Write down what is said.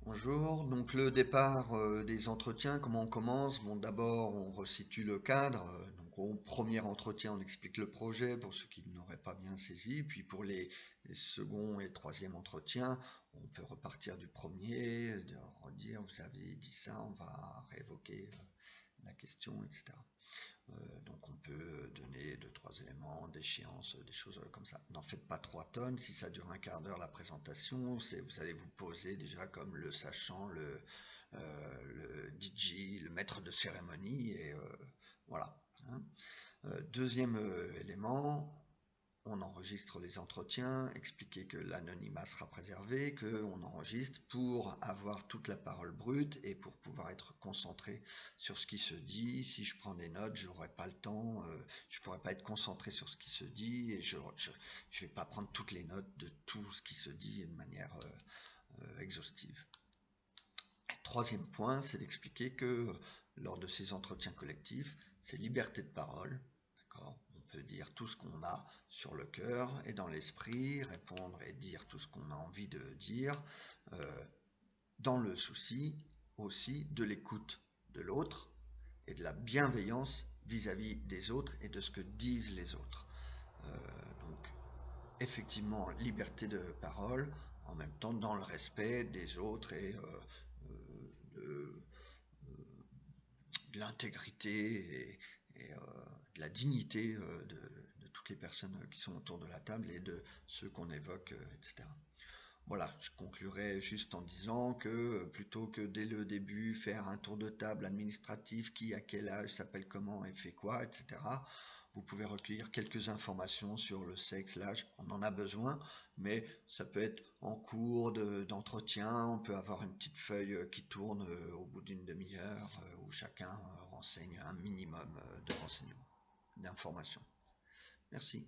Bonjour, donc le départ des entretiens, comment on commence? Bon, d'abord on resitue le cadre, donc au premier entretien on explique le projet pour ceux qui n'auraient pas bien saisi, puis pour les second et troisième entretiens, on peut repartir du premier, de redire vous avez dit ça, on va réévoquer la question, etc. Donc on peut donner deux, trois éléments d'échéance, des choses comme ça. N'en faites pas 3 tonnes. Si ça dure un quart d'heure la présentation, vous allez vous poser déjà comme le sachant, le DJ, le maître de cérémonie, et voilà, hein. Deuxième élément, on enregistre les entretiens, expliquer que l'anonymat sera préservé, qu'on enregistre pour avoir toute la parole brute et pour pouvoir être concentré sur ce qui se dit. Si je prends des notes, je n'aurai pas le temps, je ne pourrai pas être concentré sur ce qui se dit et je ne vais pas prendre toutes les notes de tout ce qui se dit de manière exhaustive. Troisième point, c'est d'expliquer que lors de ces entretiens collectifs, c'est liberté de parole. On peut dire tout ce qu'on a sur le cœur et dans l'esprit, répondre et dire tout ce qu'on a envie de dire, euh, dans le souci aussi de l'écoute de l'autre et de la bienveillance vis-à-vis des autres et de ce que disent les autres. Donc effectivement, liberté de parole, en même temps dans le respect des autres et de, de l'intégrité et de la dignité de toutes les personnes qui sont autour de la table et de ceux qu'on évoque, etc. Voilà, je conclurai juste en disant que plutôt que dès le début faire un tour de table administratif, qui à quel âge s'appelle comment et fait quoi, etc., vous pouvez recueillir quelques informations sur le sexe, l'âge, on en a besoin, mais ça peut être en cours d'entretien, on peut avoir une petite feuille qui tourne au bout d'une demi-heure où chacun renseigne un minimum de renseignements, d'informations. Merci.